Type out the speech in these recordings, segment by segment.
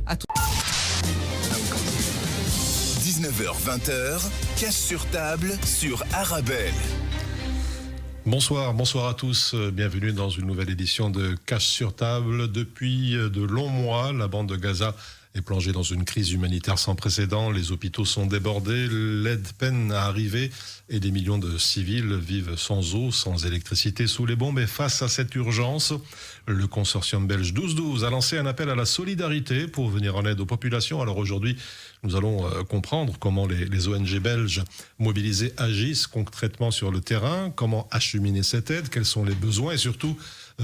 À tout. 19h-20h, cash sur table sur Arabelle. Bonsoir à tous. Bienvenue dans une nouvelle édition de Cash sur table. Depuis de longs mois, la bande de Gaza est plongée dans une crise humanitaire sans précédent. Les hôpitaux sont débordés, l'aide peine à arriver et des millions de civils vivent sans eau, sans électricité, sous les bombes. Et face à cette urgence, le consortium belge 12-12 a lancé un appel à la solidarité pour venir en aide aux populations. Alors aujourd'hui, nous allons comprendre comment les ONG belges mobilisées agissent concrètement sur le terrain, comment acheminer cette aide, quels sont les besoins et surtout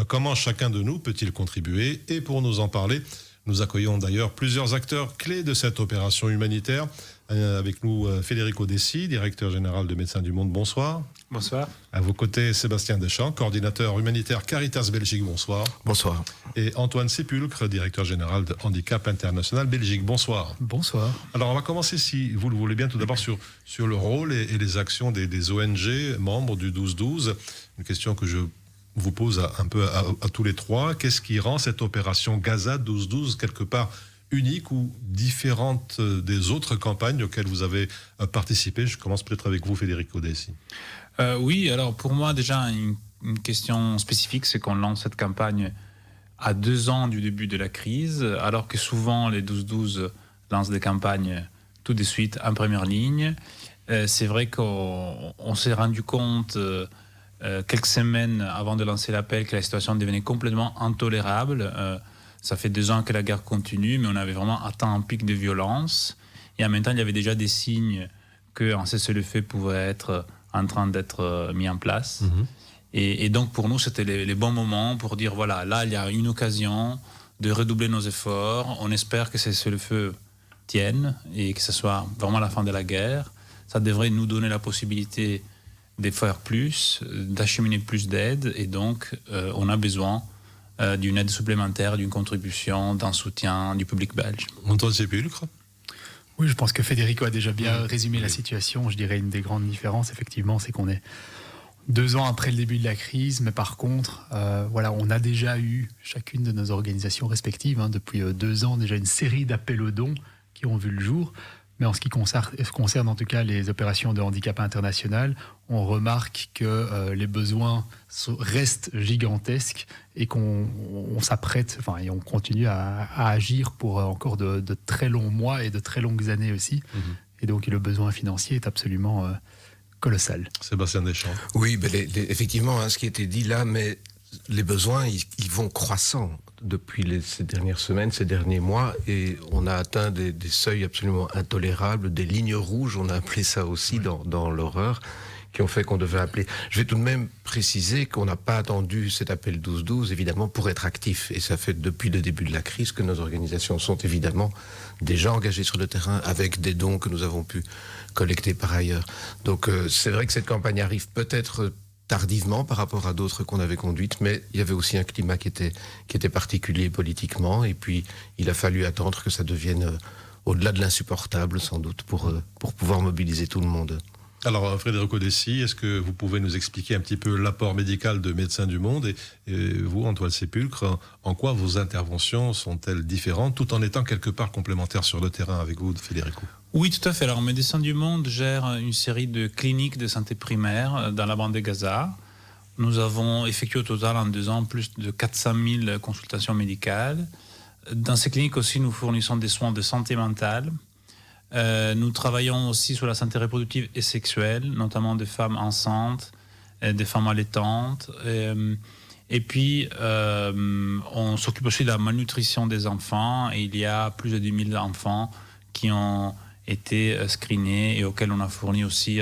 comment chacun de nous peut-il contribuer. Et pour nous en parler, nous accueillons d'ailleurs plusieurs acteurs clés de cette opération humanitaire. Avec nous, Federico Dessi, directeur général de Médecins du Monde. Bonsoir. Bonsoir. À vos côtés, Sébastien Deschamps, coordinateur humanitaire Caritas Belgique. Bonsoir. Bonsoir. Et Antoine Sépulcre, directeur général de Handicap International Belgique. Bonsoir. Bonsoir. Alors, on va commencer, si vous le voulez bien, tout d'abord sur le rôle et les actions des ONG membres du 12-12. Une question que je vous pose un peu à tous les trois. Qu'est-ce qui rend cette opération Gaza 12-12 quelque part unique ou différente des autres campagnes auxquelles vous avez participé? Je commence peut-être avec vous, Federico Dessi. Oui, alors pour moi, déjà, une question spécifique, c'est qu'on lance cette campagne à 2 ans du début de la crise, alors que souvent les 12-12 lancent des campagnes tout de suite en première ligne. C'est vrai qu'on s'est rendu compte quelques semaines avant de lancer l'appel que la situation devenait complètement intolérable. Ça fait 2 ans que la guerre continue, mais on avait vraiment atteint un pic de violence. Et en même temps, il y avait déjà des signes qu'un cessez-le-feu pouvait être en train d'être mis en place. Mmh. Et donc, pour nous, c'était les bons moments pour dire, voilà, là, il y a une occasion de redoubler nos efforts. On espère que ce cessez-le-feu tienne et que ce soit vraiment la fin de la guerre. Ça devrait nous donner la possibilité de faire plus, d'acheminer plus d'aide. Et donc, on a besoin d'une aide supplémentaire, d'une contribution, d'un soutien du public belge. Antoine Sépulcre. Oui, je pense que Federico a déjà bien résumé la situation. Je dirais une des grandes différences, effectivement, c'est qu'on est 2 ans après le début de la crise, mais par contre, voilà, on a déjà eu, chacune de nos organisations respectives, depuis 2 ans, déjà une série d'appels aux dons qui ont vu le jour. Mais en ce qui concerne en tout cas les opérations de handicap international, on remarque que les besoins restent gigantesques et qu'on s'apprête, et on continue à agir pour encore de très longs mois et de très longues années aussi. Mmh. Et donc le besoin financier est absolument colossal. Sébastien Deschamps. Oui, effectivement, ce qui a été dit là, mais les besoins, ils vont croissant depuis ces dernières semaines, ces derniers mois, et on a atteint des seuils absolument intolérables, des lignes rouges, on a appelé ça aussi dans l'horreur, qui ont fait qu'on devait appeler. Je vais tout de même préciser qu'on n'a pas attendu cet appel 12-12, évidemment, pour être actif. Et ça fait depuis le début de la crise que nos organisations sont évidemment déjà engagées sur le terrain avec des dons que nous avons pu collecter par ailleurs. Donc c'est vrai que cette campagne arrive peut-être tardivement par rapport à d'autres qu'on avait conduites, mais il y avait aussi un climat qui était particulier politiquement, et puis il a fallu attendre que ça devienne au-delà de l'insupportable, sans doute, pour pouvoir mobiliser tout le monde. Alors, Federico Dessi, est-ce que vous pouvez nous expliquer un petit peu l'apport médical de Médecins du Monde et vous, Antoine Sépulcre, en quoi vos interventions sont-elles différentes, tout en étant quelque part complémentaires sur le terrain avec vous, Federico? Oui, tout à fait. Alors, Médecins du Monde gère une série de cliniques de santé primaire dans la bande de Gaza. Nous avons effectué au total en 2 ans plus de 400 000 consultations médicales. Dans ces cliniques aussi, nous fournissons des soins de santé mentale. Nous travaillons aussi sur la santé reproductive et sexuelle, notamment des femmes enceintes, des femmes allaitantes. Et puis, on s'occupe aussi de la malnutrition des enfants. Et il y a plus de 10 000 enfants qui ont été screenés et auxquels on a fourni aussi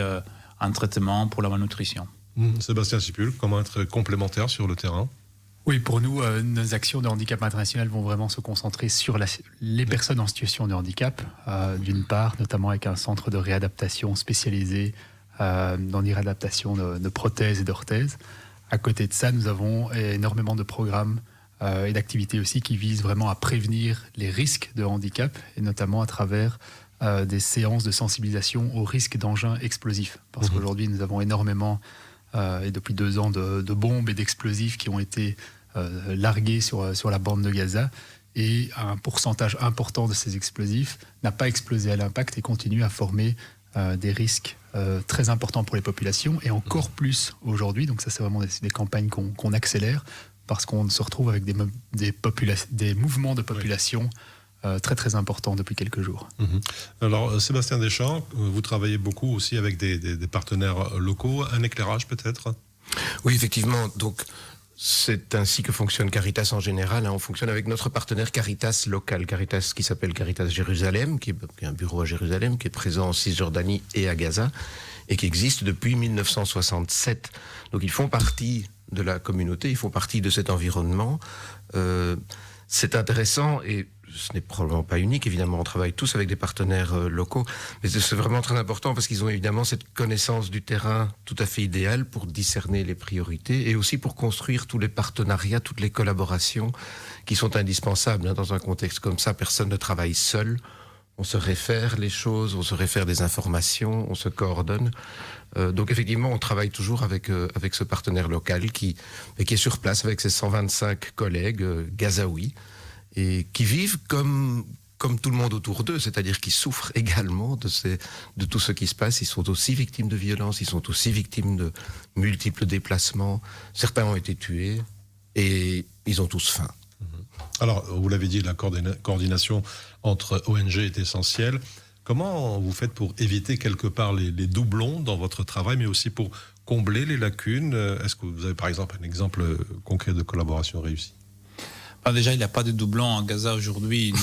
un traitement pour la malnutrition. Sébastien Sépulcre, comment être complémentaire sur le terrain? Oui, pour nous, nos actions de handicap international vont vraiment se concentrer sur les personnes en situation de handicap, d'une part, notamment avec un centre de réadaptation spécialisé dans les réadaptations de prothèses et d'orthèses. À côté de ça, nous avons énormément de programmes et d'activités aussi qui visent vraiment à prévenir les risques de handicap, et notamment à travers des séances de sensibilisation au risque d'engins explosifs. Parce qu'aujourd'hui, nous avons énormément, et depuis 2 ans, de bombes et d'explosifs qui ont été largués sur la bande de Gaza et un pourcentage important de ces explosifs n'a pas explosé à l'impact et continue à former des risques très importants pour les populations et encore plus aujourd'hui. Donc ça, c'est vraiment des campagnes qu'on accélère parce qu'on se retrouve avec des mouvements de population très très importants depuis quelques jours. Alors Sébastien Deschamps, vous travaillez beaucoup aussi avec des partenaires locaux. Un éclairage peut-être ? Oui, effectivement. Donc, c'est ainsi que fonctionne Caritas en général. On fonctionne avec notre partenaire Caritas local. Caritas qui s'appelle Caritas Jérusalem, qui est un bureau à Jérusalem, qui est présent en Cisjordanie et à Gaza, et qui existe depuis 1967. Donc, ils font partie de la communauté, ils font partie de cet environnement. C'est intéressant et ce n'est probablement pas unique, évidemment, on travaille tous avec des partenaires locaux, mais c'est vraiment très important parce qu'ils ont évidemment cette connaissance du terrain tout à fait idéale pour discerner les priorités et aussi pour construire tous les partenariats, toutes les collaborations qui sont indispensables. Dans un contexte comme ça, personne ne travaille seul, on se réfère les choses, on se réfère des informations, on se coordonne. Donc effectivement, on travaille toujours avec ce partenaire local qui est sur place avec ses 125 collègues gazaouis, et qui vivent comme tout le monde autour d'eux, c'est-à-dire qu'ils souffrent également de tout ce qui se passe. Ils sont aussi victimes de violences, ils sont aussi victimes de multiples déplacements. Certains ont été tués et ils ont tous faim. Alors, vous l'avez dit, la coordination entre ONG est essentielle. Comment vous faites pour éviter quelque part les doublons dans votre travail, mais aussi pour combler les lacunes ? Est-ce que vous avez par exemple un exemple concret de collaboration réussie ? Déjà, il n'y a pas de doublons à Gaza aujourd'hui.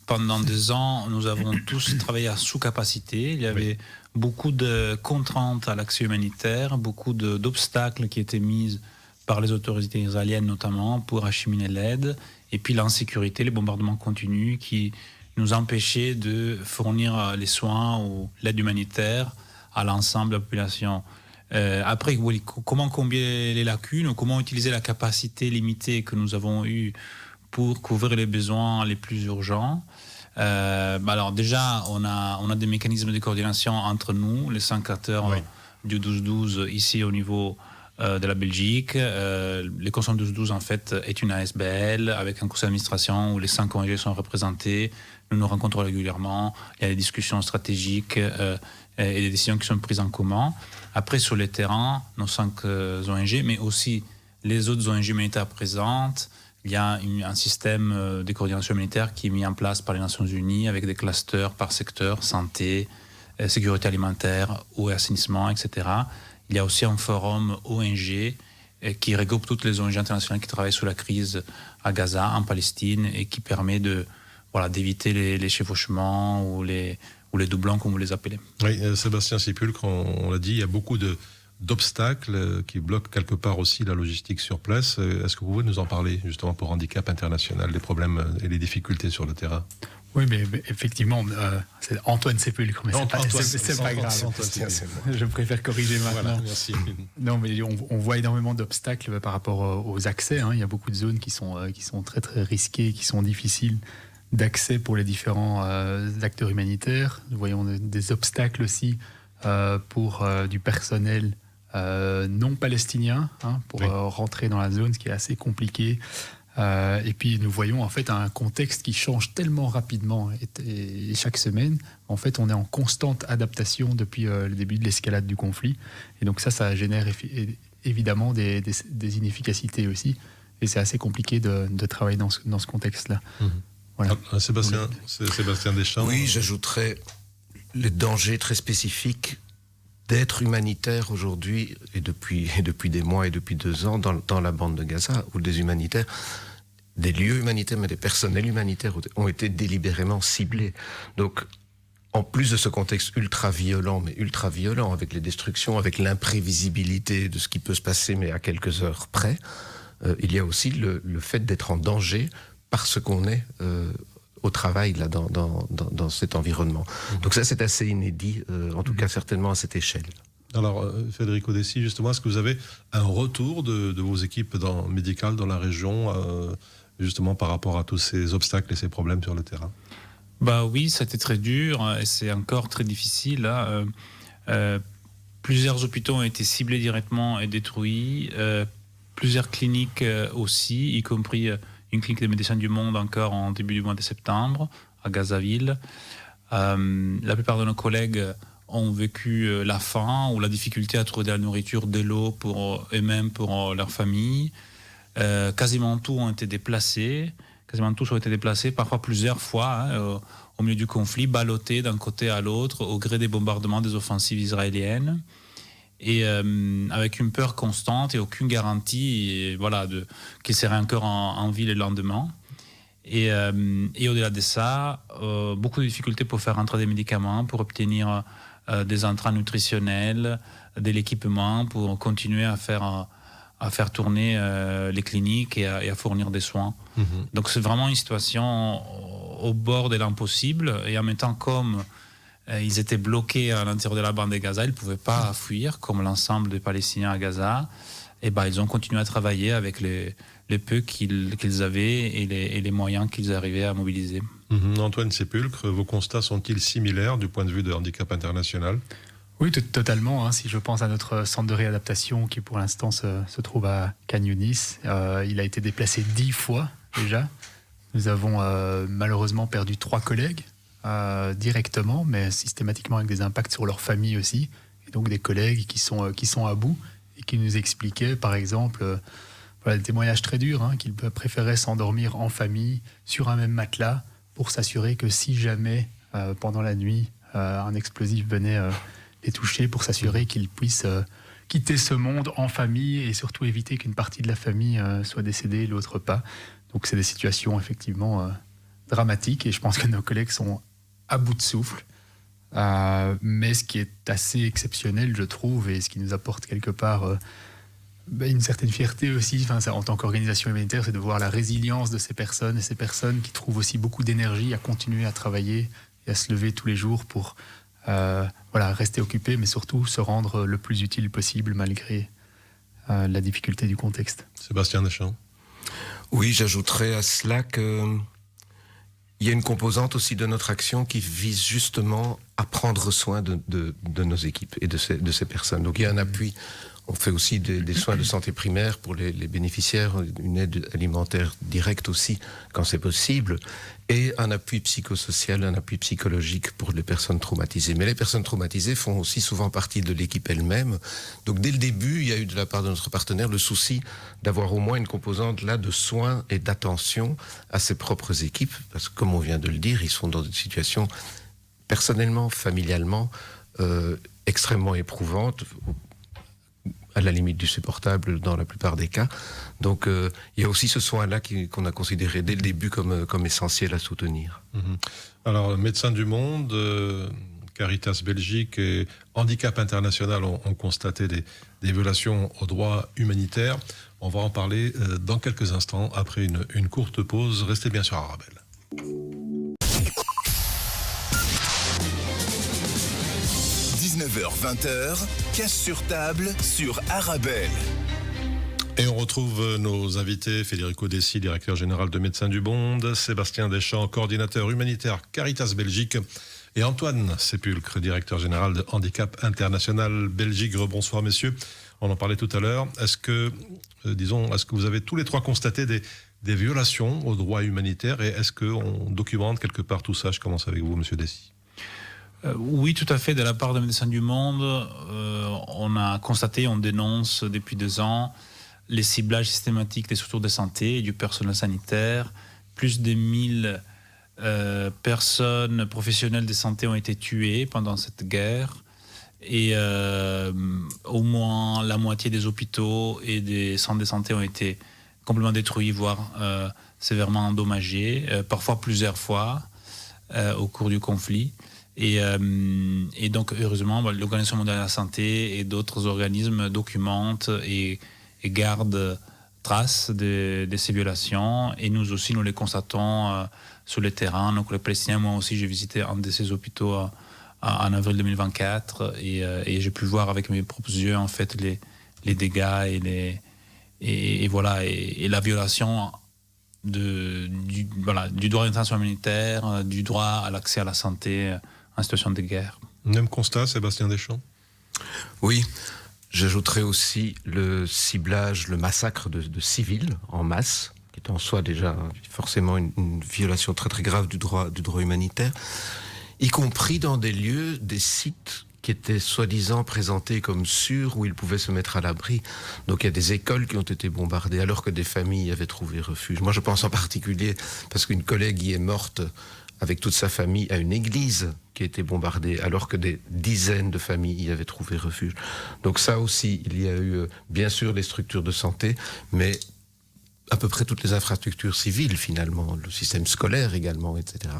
Pendant 2 ans, nous avons tous travaillé à sous-capacité. Il y avait beaucoup de contraintes à l'accès humanitaire, beaucoup d'obstacles qui étaient mis par les autorités israéliennes notamment pour acheminer l'aide. Et puis l'insécurité, les bombardements continus qui nous empêchaient de fournir les soins ou l'aide humanitaire à l'ensemble de la population. Après, comment combler les lacunes, comment utiliser la capacité limitée que nous avons eue pour couvrir les besoins les plus urgents. Alors déjà, on a des mécanismes de coordination entre nous, les 5 acteurs du 12-12 ici au niveau de la Belgique. L'équation 12-12 en fait est une ASBL avec un conseil d'administration où les 5 ONG sont représentés. Nous nous rencontrons régulièrement, il y a des discussions stratégiques et des décisions qui sont prises en commun. Après, sur le terrain, nos 5 ONG, mais aussi les autres ONG humanitaires présentes, il y a un système de coordination humanitaire qui est mis en place par les Nations Unies avec des clusters par secteur, santé, sécurité alimentaire, eau et assainissement, etc. Il y a aussi un forum ONG qui regroupe toutes les ONG internationales qui travaillent sur la crise à Gaza, en Palestine, et qui permet d'éviter les chevauchements ou les doublons, comme vous les appelez. Oui, Sébastien Sipulcre, on l'a dit, il y a beaucoup d'obstacles qui bloquent quelque part aussi la logistique sur place. Est-ce que vous pouvez nous en parler, justement, pour Handicap International, les problèmes et les difficultés sur le terrain ? Oui, mais effectivement, c'est Antoine Sépulcre, mais c'est pas grave. Je préfère corriger maintenant. Voilà, merci. Non, mais on voit énormément d'obstacles par rapport aux accès. Il y a beaucoup de zones qui sont très très risquées, qui sont difficiles d'accès pour les différents acteurs humanitaires. Nous voyons des obstacles aussi pour du personnel non palestinien pour rentrer dans la zone, ce qui est assez compliqué. Et puis nous voyons en fait un contexte qui change tellement rapidement et chaque semaine, en fait, on est en constante adaptation depuis le début de l'escalade du conflit. Et donc ça génère évidemment des inefficacités aussi. Et c'est assez compliqué de travailler dans ce contexte-là. Voilà. Sébastien Deschamps. Oui, j'ajouterais les dangers très spécifiques d'être humanitaire aujourd'hui et depuis des mois et depuis 2 ans dans la bande de Gaza, où des humanitaires, des lieux humanitaires, mais des personnels humanitaires ont été délibérément ciblés. Donc, en plus de ce contexte ultra-violent, avec les destructions, avec l'imprévisibilité de ce qui peut se passer, mais à quelques heures près, il y a aussi le fait d'être en danger parce qu'on est au travail là, dans cet environnement. Donc ça, c'est assez inédit, en tout cas certainement à cette échelle. Alors, Federico Dessi, justement, est-ce que vous avez un retour de vos équipes médicales dans la région, justement par rapport à tous ces obstacles et ces problèmes sur le terrain ? Oui, c'était très dur et c'est encore très difficile. Plusieurs hôpitaux ont été ciblés directement et détruits. Plusieurs cliniques aussi, y compris une clinique des Médecins du Monde encore en début du mois de septembre, à Gazaville. La plupart de nos collègues ont vécu la faim ou la difficulté à trouver de la nourriture, de l'eau pour eux-mêmes, pour leur famille. Quasiment tous ont été déplacés. Parfois plusieurs fois, au milieu du conflit, ballottés d'un côté à l'autre, au gré des bombardements des offensives israéliennes. Et avec une peur constante et aucune garantie qu'ils seraient encore en vie le lendemain. Et au-delà de ça, beaucoup de difficultés pour faire entrer des médicaments, pour obtenir des intrants nutritionnels, de l'équipement, pour continuer à faire tourner les cliniques et à fournir des soins. Donc c'est vraiment une situation au bord de l'impossible. Et en même temps, comme ils étaient bloqués à l'intérieur de la bande de Gaza, ils ne pouvaient pas fuir, comme l'ensemble des Palestiniens à Gaza. Et ils ont continué à travailler avec les peu qu'ils avaient et les moyens qu'ils arrivaient à mobiliser. Antoine Sépulcre, vos constats sont-ils similaires du point de vue de Handicap International ? Oui, totalement. Si je pense à notre centre de réadaptation qui pour l'instant se trouve à Khan Younis, il a été déplacé 10 fois déjà. Nous avons malheureusement perdu 3 collègues directement, mais systématiquement avec des impacts sur leur famille aussi. Et donc des collègues qui sont à bout et qui nous expliquaient par exemple des témoignages très durs, qu'ils préféraient s'endormir en famille sur un même matelas pour s'assurer que si jamais pendant la nuit un explosif venait les toucher, pour s'assurer qu'ils puissent quitter ce monde en famille et surtout éviter qu'une partie de la famille soit décédée et l'autre pas. Donc c'est des situations effectivement dramatiques et je pense que nos collègues sont à bout de souffle. Mais ce qui est assez exceptionnel, je trouve, et ce qui nous apporte quelque part une certaine fierté aussi, en tant qu'organisation humanitaire, c'est de voir la résilience de ces personnes, et ces personnes qui trouvent aussi beaucoup d'énergie à continuer à travailler et à se lever tous les jours pour rester occupés, mais surtout se rendre le plus utile possible malgré la difficulté du contexte. Sébastien Deschamps. Oui, j'ajouterais à cela qu'il y a une composante aussi de notre action qui vise justement à prendre soin de nos équipes et de ces personnes. Donc il y a un appui. On fait aussi des soins de santé primaire pour les bénéficiaires, une aide alimentaire directe aussi quand c'est possible, et un appui psychosocial, un appui psychologique pour les personnes traumatisées. Mais les personnes traumatisées font aussi souvent partie de l'équipe elle-même. Donc dès le début, il y a eu de la part de notre partenaire le souci d'avoir au moins une composante là de soins et d'attention à ses propres équipes, parce que comme on vient de le dire, ils sont dans une situation personnellement, familialement, extrêmement éprouvante, à la limite du supportable dans la plupart des cas. Donc il y a aussi ce soin-là qu'on a considéré dès le début comme essentiel à soutenir. Alors, Médecins du Monde, Caritas Belgique et Handicap International ont constaté des violations aux droits humanitaires. On va en parler dans quelques instants, après une courte pause. Restez bien sur Arabelle. « 19h-20h, casse sur table sur Arabelle. » Et on retrouve nos invités, Federico Dessi, directeur général de Médecins du Monde, Sébastien Deschamps, coordinateur humanitaire Caritas Belgique, et Antoine Sépulcre, directeur général de Handicap International Belgique. Bonsoir messieurs, on en parlait tout à l'heure. Est-ce que vous avez tous les trois constaté des violations aux droits humanitaires, et est-ce qu'on documente quelque part tout ça? Je commence avec vous, monsieur Dessi. Oui, tout à fait. De la part de Médecins du Monde, on a constaté, on dénonce depuis 2 ans les ciblages systématiques des structures de santé et du personnel sanitaire. Plus de 1000 personnes professionnelles de santé ont été tuées pendant cette guerre. Et au moins la moitié des hôpitaux et des centres de santé ont été complètement détruits, voire sévèrement endommagés, parfois plusieurs fois au cours du conflit. Et donc, heureusement, l'Organisation mondiale de la santé et d'autres organismes documentent et gardent trace de ces violations. Et nous aussi, nous les constatons sur le terrain. Donc, les Palestiniens, moi aussi, j'ai visité un de ces hôpitaux en avril 2024 et j'ai pu voir avec mes propres yeux, en fait, les dégâts et la violation du droit international humanitaire, du droit à l'accès à la santé en situation de guerre. Même constat, Sébastien Deschamps? Oui, j'ajouterais aussi le ciblage, le massacre de civils en masse, qui est en soi déjà forcément une violation très très grave du droit humanitaire, y compris dans des lieux, des sites qui étaient soi-disant présentés comme sûrs, où ils pouvaient se mettre à l'abri. Donc il y a des écoles qui ont été bombardées alors que des familles avaient trouvé refuge. Moi je pense en particulier, parce qu'une collègue y est morte avec toute sa famille, à une église qui a été bombardée alors que des dizaines de familles y avaient trouvé refuge. Donc ça aussi, il y a eu bien sûr les structures de santé, mais à peu près toutes les infrastructures civiles finalement, le système scolaire également, etc.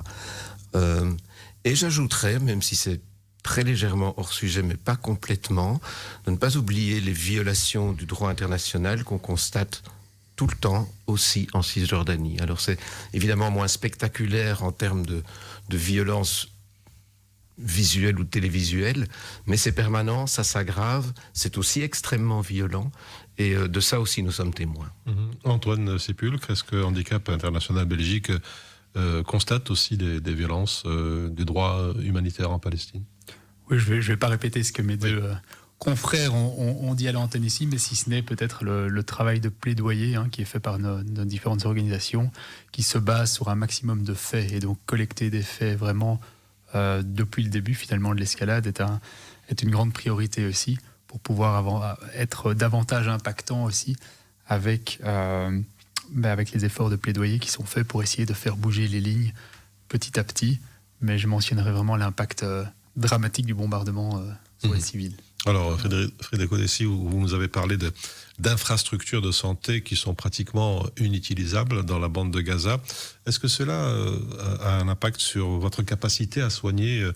Et j'ajouterais, même si c'est très légèrement hors sujet, mais pas complètement, de ne pas oublier les violations du droit international qu'on constate tout le temps aussi en Cisjordanie. Alors c'est évidemment moins spectaculaire en termes de violence visuelle ou télévisuelle, mais c'est permanent, ça s'aggrave, c'est aussi extrêmement violent, et de ça aussi nous sommes témoins. Antoine Sépulcre, est-ce que Handicap International Belgique constate aussi des violences du droit humanitaire en Palestine? Oui, je vais pas répéter ce que mes deux confrères ont dit à l'antenne ici, mais si ce n'est peut-être le travail de plaidoyer qui est fait par nos différentes organisations, qui se base sur un maximum de faits, et donc collecter des faits vraiment depuis le début finalement de l'escalade est une grande priorité aussi, pour pouvoir être davantage impactant aussi avec les efforts de plaidoyer qui sont faits pour essayer de faire bouger les lignes petit à petit. Mais je mentionnerai vraiment l'impact dramatique du bombardement sur les civils. Alors, Frédéric Odessi, vous nous avez parlé d'infrastructures de santé qui sont pratiquement inutilisables dans la bande de Gaza. Est-ce que cela a un impact sur votre capacité à soigner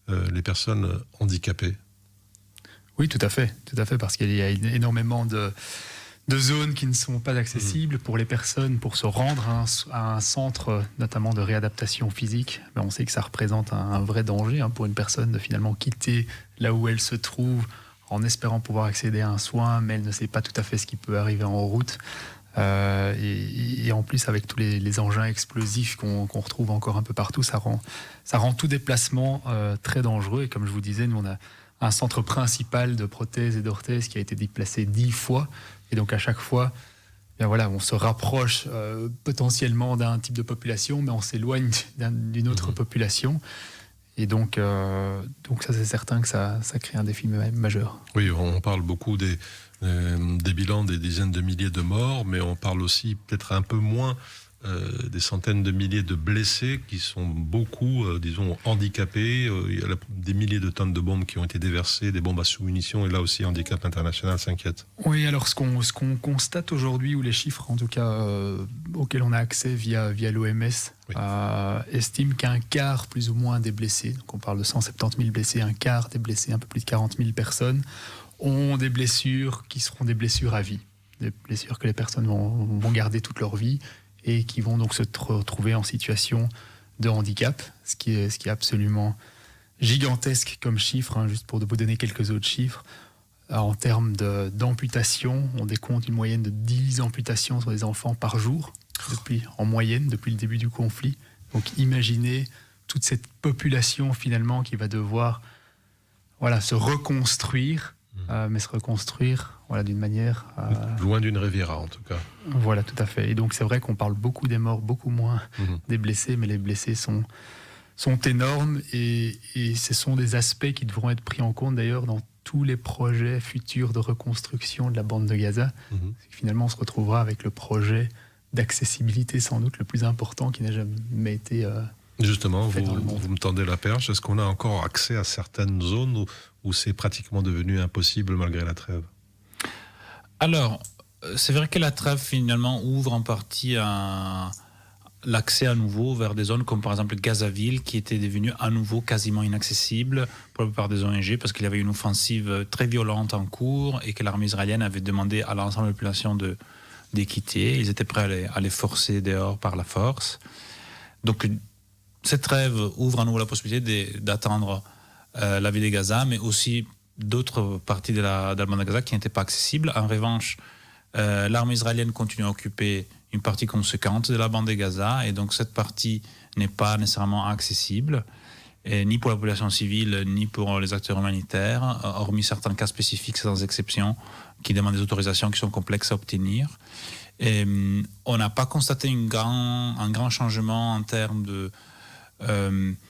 les personnes handicapées? Oui, tout à fait, parce qu'il y a énormément de zones qui ne sont pas accessibles pour les personnes, pour se rendre à un centre, notamment de réadaptation physique. Mais on sait que ça représente un vrai danger pour une personne de finalement quitter là où elle se trouve en espérant pouvoir accéder à un soin, mais elle ne sait pas tout à fait ce qui peut arriver en route. Et en plus, avec tous les engins explosifs qu'on retrouve encore un peu partout, ça rend tout déplacement très dangereux. Et comme je vous disais, nous, on a un centre principal de prothèses et d'orthèses qui a été déplacé 10 fois. Et donc à chaque fois, on se rapproche potentiellement d'un type de population, mais on s'éloigne d'une autre population. Et donc ça, c'est certain que ça crée un défi majeur. Oui, on parle beaucoup des bilans des dizaines de milliers de morts, mais on parle aussi peut-être un peu moins des centaines de milliers de blessés qui sont beaucoup, handicapés. Il y a des milliers de tonnes de bombes qui ont été déversées, des bombes à sous-munitions, et là aussi Handicap International s'inquiète. Oui, alors ce qu'on constate aujourd'hui, ou les chiffres en tout cas auxquels on a accès via l'OMS, estime qu'un quart plus ou moins des blessés, donc on parle de 170 000 blessés, un quart des blessés, un peu plus de 40 000 personnes, ont des blessures qui seront des blessures à vie, des blessures que les personnes vont garder toute leur vie, et qui vont donc se retrouver en situation de handicap, ce qui est absolument gigantesque comme chiffre, juste pour vous donner quelques autres chiffres. En termes d'amputation, on décompte une moyenne de 10 amputations sur les enfants par jour, en moyenne, depuis le début du conflit. Donc imaginez toute cette population finalement qui va devoir se reconstruire, mais se reconstruire d'une manière... loin d'une Riviera, en tout cas. Voilà, tout à fait. Et donc, c'est vrai qu'on parle beaucoup des morts, beaucoup moins des blessés, mais les blessés sont énormes, et ce sont des aspects qui devront être pris en compte, d'ailleurs, dans tous les projets futurs de reconstruction de la bande de Gaza. Finalement, on se retrouvera avec le projet d'accessibilité, sans doute le plus important qui n'a jamais été... Justement, vous me tendez la perche. Est-ce qu'on a encore accès à certaines zones où c'est pratiquement devenu impossible malgré la trêve? Alors, c'est vrai que la trêve finalement ouvre en partie l'accès à nouveau vers des zones comme par exemple Gazaville, qui était devenue à nouveau quasiment inaccessible pour la plupart des ONG parce qu'il y avait une offensive très violente en cours et que l'armée israélienne avait demandé à l'ensemble de la population de quitter. Ils étaient prêts à les forcer dehors par la force. Donc cette trêve ouvre à nouveau la possibilité d'attendre la ville de Gaza, mais aussi d'autres parties de la bande de Gaza qui n'étaient pas accessibles. En revanche, l'armée israélienne continue à occuper une partie conséquente de la bande de Gaza, et donc cette partie n'est pas nécessairement accessible, ni pour la population civile, ni pour les acteurs humanitaires, hormis certains cas spécifiques, certaines exceptions, qui demandent des autorisations qui sont complexes à obtenir. Et on n'a pas constaté un grand changement en termes de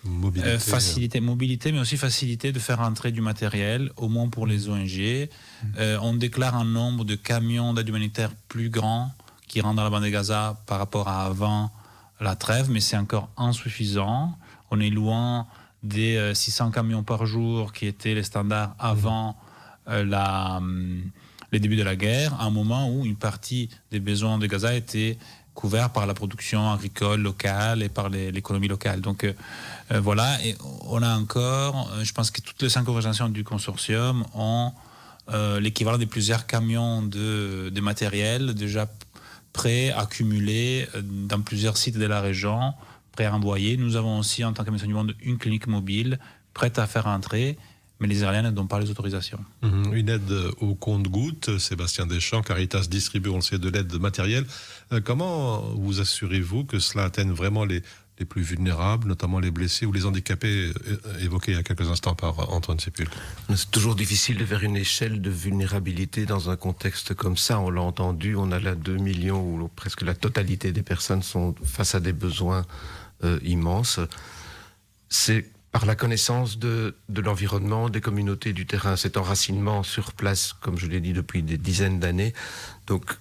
mobilité, mais aussi facilité de faire entrer du matériel, au moins pour les ONG. On déclare un nombre de camions d'aide humanitaire plus grand qui rentrent dans la bande de Gaza par rapport à avant la trêve, mais c'est encore insuffisant. On est loin des 600 camions par jour qui étaient les standards avant les débuts de la guerre, à un moment où une partie des besoins de Gaza était couvert par la production agricole locale et par l'économie locale. Donc voilà, et on a encore, je pense que toutes les 5 organisations du consortium ont l'équivalent de plusieurs camions de matériel déjà prêts, accumulés dans plusieurs sites de la région, prêts à envoyer. Nous avons aussi, en tant que Maison du Monde, une clinique mobile prête à faire entrer, mais les Israéliens ne donnent pas les autorisations. Une aide au compte-gouttes. Sébastien Deschamps, Caritas distribue, on le sait, de l'aide matérielle. Comment vous assurez-vous que cela atteigne vraiment les plus vulnérables, notamment les blessés ou les handicapés évoqués il y a quelques instants par Antoine Sépulcre? C'est toujours difficile de faire une échelle de vulnérabilité dans un contexte comme ça. On l'a entendu, on a là 2 millions où presque la totalité des personnes sont face à des besoins immenses. C'est par la connaissance de l'environnement, des communautés, du terrain, cet enracinement sur place, comme je l'ai dit depuis des dizaines d'années. Donc,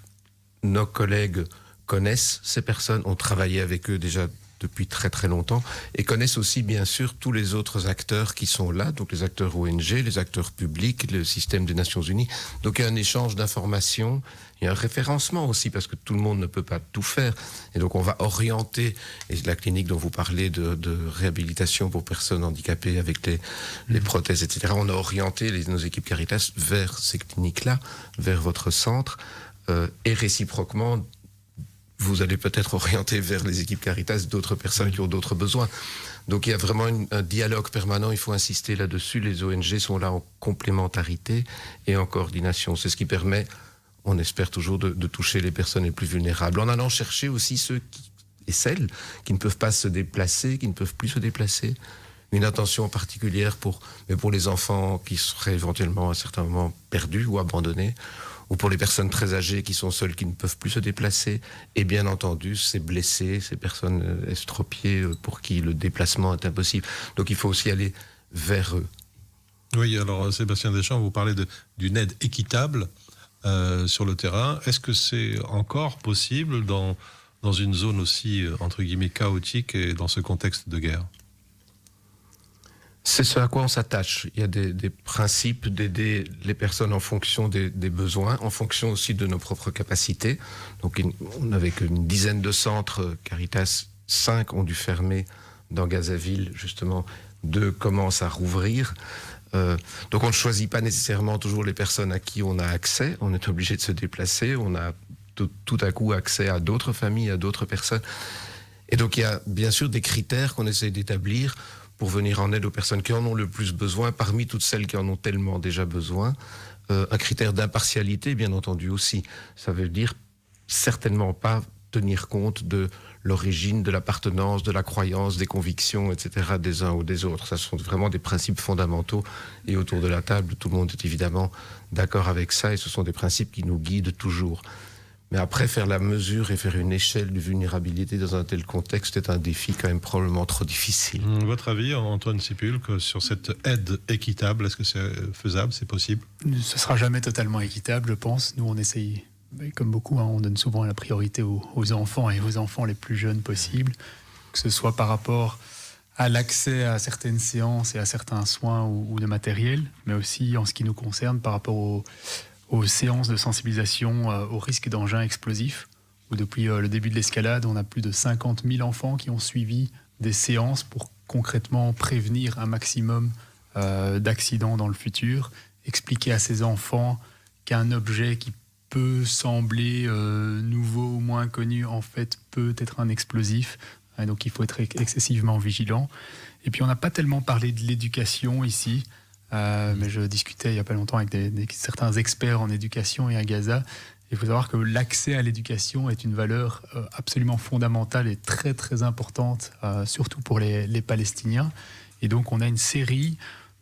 nos collègues connaissent ces personnes, ont travaillé avec eux déjà depuis très très longtemps, et connaissent aussi bien sûr tous les autres acteurs qui sont là, donc les acteurs ONG, les acteurs publics, le système des Nations Unies. Donc il y a un échange d'informations, il y a un référencement aussi, parce que tout le monde ne peut pas tout faire. Et donc on va orienter, et la clinique dont vous parlez de réhabilitation pour personnes handicapées avec les prothèses, etc., on a orienté nos équipes Caritas vers ces cliniques-là, vers votre centre, et réciproquement, vous allez peut-être orienter vers les équipes Caritas d'autres personnes qui ont d'autres besoins. Donc il y a vraiment un dialogue permanent, il faut insister là-dessus. Les ONG sont là en complémentarité et en coordination. C'est ce qui permet, on espère toujours, de toucher les personnes les plus vulnérables. En allant chercher aussi ceux et celles qui ne peuvent pas se déplacer, qui ne peuvent plus se déplacer. Une attention particulière pour les enfants qui seraient éventuellement à certains moments perdus ou abandonnés, ou pour les personnes très âgées qui sont seules, qui ne peuvent plus se déplacer, et bien entendu ces blessés, ces personnes estropiées pour qui le déplacement est impossible. Donc il faut aussi aller vers eux. Oui, alors Sébastien Deschamps, vous parlez d'une aide équitable sur le terrain. Est-ce que c'est encore possible dans une zone aussi, entre guillemets, chaotique et dans ce contexte de guerre ? C'est ce à quoi on s'attache. Il y a des principes d'aider les personnes en fonction des besoins, en fonction aussi de nos propres capacités. Donc on avait qu'une dizaine de centres Caritas, 5 ont dû fermer dans Gazaville, justement, 2 commencent à rouvrir. Donc on ne choisit pas nécessairement toujours les personnes à qui on a accès, on est obligé de se déplacer, on a tout à coup accès à d'autres familles, à d'autres personnes. Et donc il y a bien sûr des critères qu'on essaie d'établir pour venir en aide aux personnes qui en ont le plus besoin, parmi toutes celles qui en ont tellement déjà besoin. Un critère d'impartialité, bien entendu, aussi. Ça veut dire certainement pas tenir compte de l'origine, de l'appartenance, de la croyance, des convictions, etc., des uns ou des autres. Ça sont vraiment des principes fondamentaux. Et autour de la table, tout le monde est évidemment d'accord avec ça, et ce sont des principes qui nous guident toujours. Mais après, faire la mesure et faire une échelle de vulnérabilité dans un tel contexte est un défi quand même probablement trop difficile. Votre avis, Antoine Sépulcre, sur cette aide équitable, est-ce que c'est faisable, c'est possible ? Ce ne sera jamais totalement équitable, je pense. Nous, on essaye, comme beaucoup, on donne souvent la priorité aux enfants et aux enfants les plus jeunes possibles, que ce soit par rapport à l'accès à certaines séances et à certains soins ou de matériel, mais aussi en ce qui nous concerne par rapport aux séances de sensibilisation au risque d'engins explosifs, où depuis le début de l'escalade, on a plus de 50 000 enfants qui ont suivi des séances pour concrètement prévenir un maximum d'accidents dans le futur, expliquer à ces enfants qu'un objet qui peut sembler nouveau ou moins connu, en fait, peut être un explosif. Et donc il faut être excessivement vigilant. Et puis on n'a pas tellement parlé de l'éducation ici, mais je discutais il n'y a pas longtemps avec certains experts en éducation et à Gaza. Il faut savoir que l'accès à l'éducation est une valeur absolument fondamentale et très très importante, surtout pour les Palestiniens. Et donc on a une série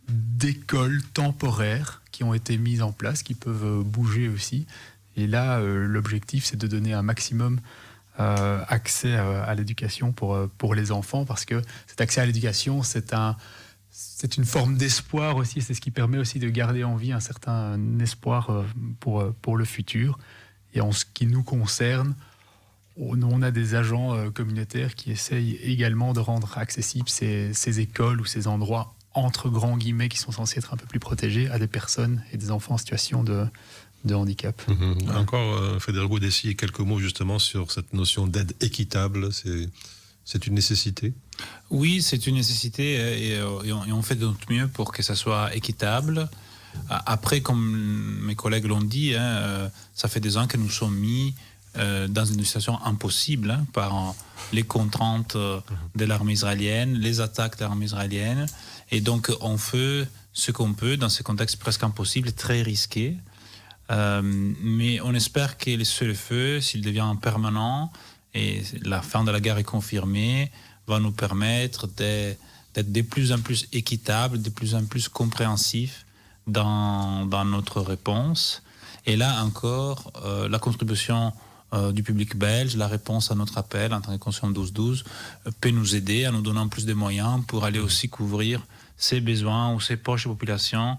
d'écoles temporaires qui ont été mises en place, qui peuvent bouger aussi. Et là, l'objectif, c'est de donner un maximum accès à l'éducation pour les enfants, parce que cet accès à l'éducation, c'est une forme d'espoir aussi, c'est ce qui permet aussi de garder en vie un certain espoir pour le futur. Et en ce qui nous concerne, on a des agents communautaires qui essayent également de rendre accessibles ces écoles ou ces endroits entre grands guillemets qui sont censés être un peu plus protégés à des personnes et des enfants en situation de handicap. Encore, Federico Dessi, quelques mots justement sur cette notion d'aide équitable. C'est une nécessité ? Oui, c'est une nécessité et on fait de notre mieux pour que ça soit équitable. Après, comme mes collègues l'ont dit, ça fait des ans que nous sommes mis dans une situation impossible par les contraintes de l'armée israélienne, les attaques de l'armée israélienne. Et donc, on fait ce qu'on peut dans ces contextes presque impossibles, très risqués. Mais on espère que le cessez-le-feu, s'il devient permanent et la fin de la guerre est confirmée, va nous permettre d'être de plus en plus équitables, de plus en plus compréhensifs dans notre réponse. Et là encore, la contribution du public belge, la réponse à notre appel en tant que conscient 12-12 peut nous aider en nous donnant plus de moyens pour aller aussi couvrir ces besoins ou ces poches de population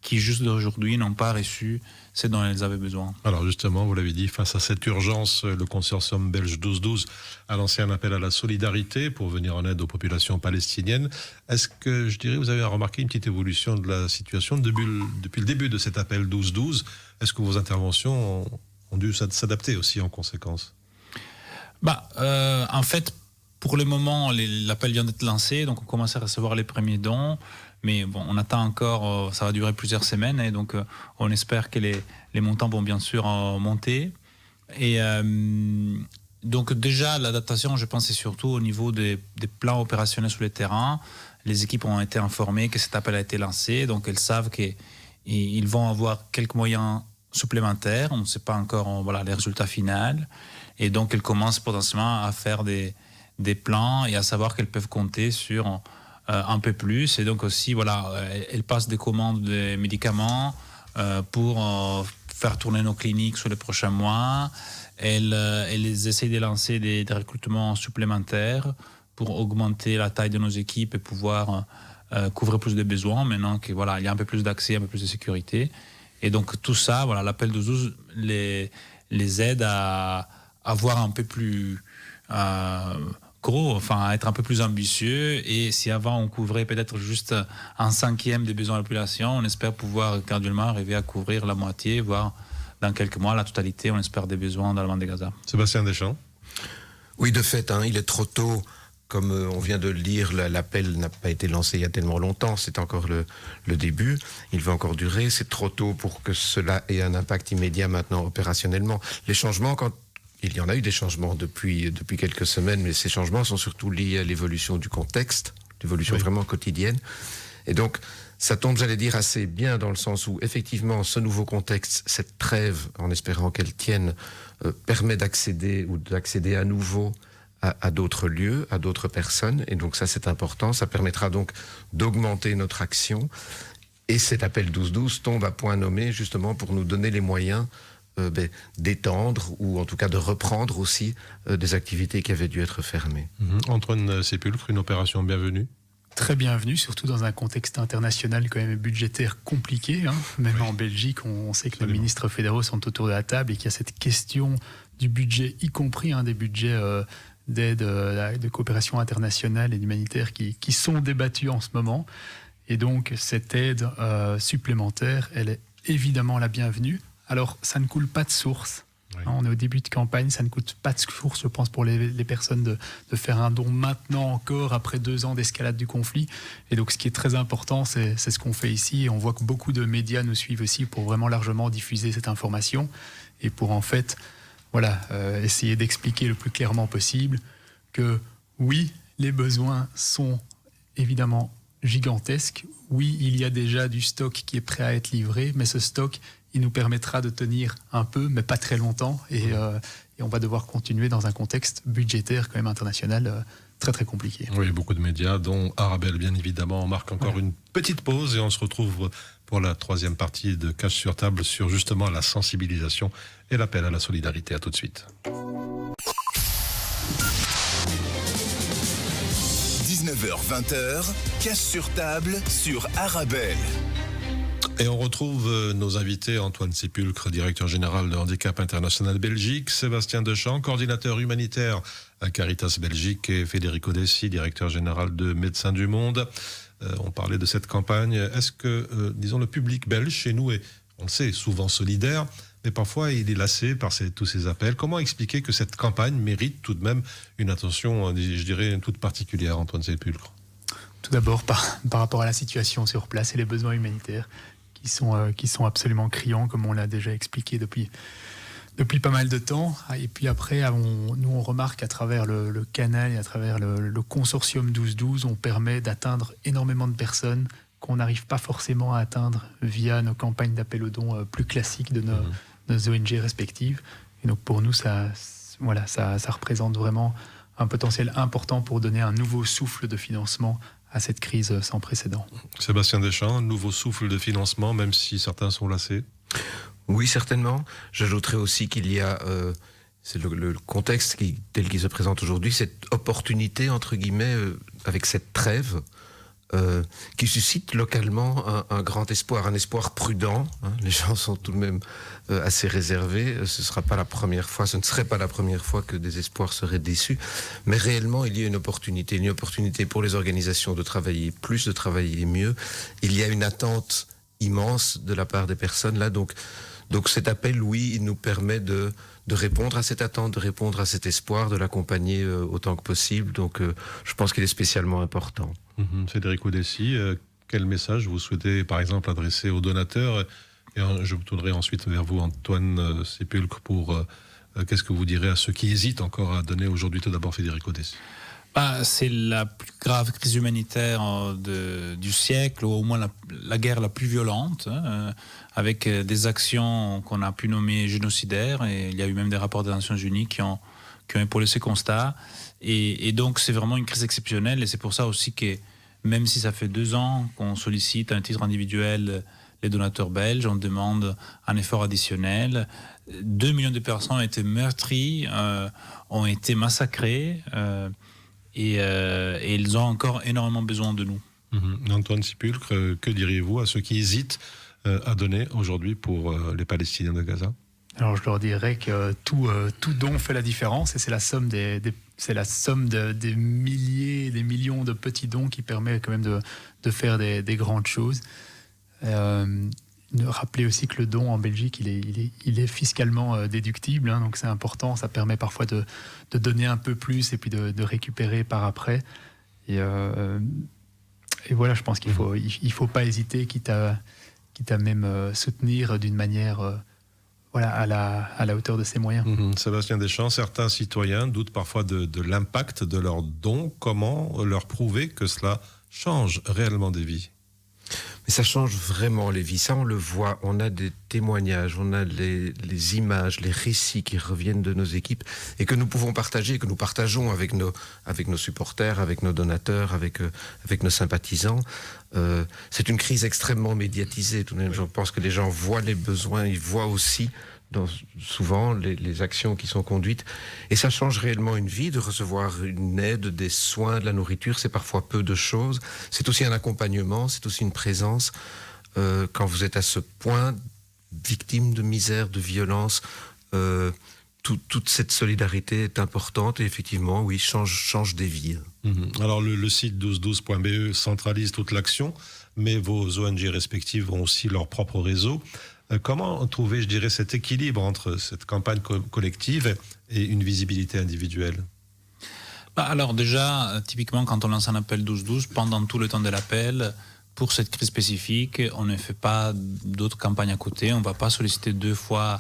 qui, juste d'aujourd'hui, n'ont pas reçu ce dont elles avaient besoin. Alors justement, vous l'avez dit, face à cette urgence, le consortium belge 12-12 a lancé un appel à la solidarité pour venir en aide aux populations palestiniennes. Est-ce que, je dirais, vous avez remarqué une petite évolution de la situation depuis le début de cet appel 12-12 ? Est-ce que vos interventions ont dû s'adapter aussi en conséquence ? En fait, pour le moment, l'appel vient d'être lancé, donc on commence à recevoir les premiers dons. Mais bon, on attend encore, ça va durer plusieurs semaines, et donc on espère que les montants vont bien sûr monter. Et donc déjà, l'adaptation, je pense, c'est surtout au niveau des plans opérationnels sur le terrain. Les équipes ont été informées que cet appel a été lancé, donc elles savent qu'ils vont avoir quelques moyens supplémentaires. On ne sait pas encore les résultats finaux. Et donc elles commencent potentiellement à faire des plans et à savoir qu'elles peuvent compter sur un peu plus. Et donc aussi, elles passent des commandes de médicaments pour faire tourner nos cliniques sur les prochains mois. Elles essayent de lancer des recrutements supplémentaires pour augmenter la taille de nos équipes et pouvoir couvrir plus de besoins maintenant qu'il y a un peu plus d'accès, un peu plus de sécurité. Et donc tout ça, l'appel 12 les aide à avoir un peu plus gros, à être un peu plus ambitieux. Et si avant on couvrait peut-être juste 1/5 des besoins de la population, on espère pouvoir graduellement arriver à couvrir la moitié, voire dans quelques mois la totalité, on espère, des besoins dans la bande de Gaza. Sébastien Deschamps. Oui, de fait, il est trop tôt. Comme on vient de le dire, l'appel n'a pas été lancé il y a tellement longtemps, c'est encore le début, il va encore durer, c'est trop tôt pour que cela ait un impact immédiat maintenant opérationnellement. Les changements, il y en a eu des changements depuis quelques semaines, mais ces changements sont surtout liés à l'évolution du contexte, l'évolution vraiment quotidienne. Et donc, ça tombe, j'allais dire, assez bien dans le sens où, effectivement, ce nouveau contexte, cette trêve, en espérant qu'elle tienne, permet d'accéder à nouveau à d'autres lieux, à d'autres personnes. Et donc ça, c'est important. Ça permettra donc d'augmenter notre action. Et cet appel 12-12 tombe à point nommé, justement, pour nous donner les moyens d'étendre ou en tout cas de reprendre aussi des activités qui avaient dû être fermées. Antoine Sépulcre, une opération bienvenue. Très bienvenue, surtout dans un contexte international quand même budgétaire compliqué. Même en Belgique, on sait que les ministres fédéraux sont autour de la table et qu'il y a cette question du budget, y compris des budgets d'aide, de coopération internationale et humanitaire qui sont débattus en ce moment. Et donc cette aide supplémentaire, elle est évidemment la bienvenue. Alors, ça ne coule pas de source. Oui. On est au début de campagne, ça ne coûte pas de source, je pense, pour les personnes de faire un don maintenant encore, après 2 ans d'escalade du conflit. Et donc, ce qui est très important, c'est ce qu'on fait ici. Et on voit que beaucoup de médias nous suivent aussi pour vraiment largement diffuser cette information et pour, en fait, essayer d'expliquer le plus clairement possible que, oui, les besoins sont évidemment gigantesques. Oui, il y a déjà du stock qui est prêt à être livré, mais ce stock, il nous permettra de tenir un peu, mais pas très longtemps. Et on va devoir continuer dans un contexte budgétaire quand même international très très compliqué. Oui, beaucoup de médias, dont Arabelle, bien évidemment. On marque encore une petite pause et on se retrouve pour la troisième partie de Cash sur table sur justement la sensibilisation et l'appel à la solidarité. À tout de suite. 19h-20h, Cash sur table sur Arabelle. Et on retrouve nos invités, Antoine Sépulcre, directeur général de Handicap International Belgique, Sébastien Deschamps, coordinateur humanitaire à Caritas Belgique, et Federico Dessi, directeur général de Médecins du Monde. On parlait de cette campagne. Est-ce que, disons, le public belge chez nous est, on le sait, souvent solidaire, mais parfois il est lassé par tous ces appels. Comment expliquer que cette campagne mérite tout de même une attention, je dirais, toute particulière, Antoine Sépulcre? Tout d'abord, par rapport à la situation sur place et les besoins humanitaires qui sont absolument criants, comme on l'a déjà expliqué depuis pas mal de temps. Et puis après, nous on remarque à travers le canal et à travers le consortium 1212, on permet d'atteindre énormément de personnes qu'on n'arrive pas forcément à atteindre via nos campagnes d'appel aux dons plus classiques de nos ONG respectives. Et donc pour nous, ça représente vraiment un potentiel important pour donner un nouveau souffle de financement à cette crise sans précédent. Sébastien Deschamps, nouveau souffle de financement, même si certains sont lassés. Oui, certainement. J'ajouterais aussi qu'il y a, c'est le contexte tel qu'il se présente aujourd'hui, cette opportunité, entre guillemets, avec cette trêve, qui suscite localement un grand espoir, un espoir prudent. Les gens sont tout de même assez réservés. Ce ne serait pas la première fois que des espoirs seraient déçus. Mais réellement, il y a une opportunité pour les organisations de travailler plus, de travailler mieux. Il y a une attente immense de la part des personnes là. Donc cet appel, oui, il nous permet de répondre à cette attente, de répondre à cet espoir, de l'accompagner autant que possible. Donc je pense qu'il est spécialement important. Federico Dessi, quel message vous souhaitez par exemple adresser aux donateurs? Et je me tournerai ensuite vers vous, Antoine Sépulcre, pour qu'est-ce que vous direz à ceux qui hésitent encore à donner aujourd'hui? Tout d'abord, Federico Dessi. C'est la plus grave crise humanitaire du siècle, ou au moins la guerre la plus violente, avec des actions qu'on a pu nommer génocidaires, et il y a eu même des rapports des Nations Unies qui ont épaulé ces constats. Et donc c'est vraiment une crise exceptionnelle, et c'est pour ça aussi que même si ça fait 2 ans qu'on sollicite à un titre individuel les donateurs belges, on demande un effort additionnel. 2 millions de personnes ont été meurtries, ont été massacrées, et ils ont encore énormément besoin de nous. Antoine Sépulcre, que diriez-vous à ceux qui hésitent à donner aujourd'hui pour les Palestiniens de Gaza? Alors je leur dirais que tout don fait la différence, et c'est la somme des milliers, des millions de petits dons qui permet quand même de faire des grandes choses. Rappelez aussi que le don en Belgique, il est fiscalement déductible, donc c'est important. Ça permet parfois de donner un peu plus et puis de récupérer par après. Et voilà, je pense qu'il faut pas hésiter, quitte à même soutenir d'une manière à la hauteur de ses moyens. Sébastien Deschamps, certains citoyens doutent parfois de l'impact de leurs dons. Comment leur prouver que cela change réellement des vies? Mais ça change vraiment les vies, ça on le voit, on a des témoignages, on a les images, les récits qui reviennent de nos équipes et que nous pouvons partager, que nous partageons avec nos supporters, avec nos donateurs, avec nos sympathisants. C'est une crise extrêmement médiatisée, tout de même. Je pense que les gens voient les besoins, ils voient aussi souvent les actions qui sont conduites, et ça change réellement une vie de recevoir une aide, des soins, de la nourriture. C'est parfois peu de choses, c'est aussi un accompagnement, c'est aussi une présence. Quand vous êtes à ce point, victime de misère, de violence, toute cette solidarité est importante, et effectivement, oui, change des vies. Alors le site 1212.be centralise toute l'action, mais vos ONG respectives ont aussi leur propre réseau. Comment trouver, je dirais, cet équilibre entre cette campagne collective et une visibilité individuelle? Alors déjà, typiquement, quand on lance un appel 1212, pendant tout le temps de l'appel, pour cette crise spécifique, on ne fait pas d'autres campagnes à côté. On ne va pas solliciter 2 fois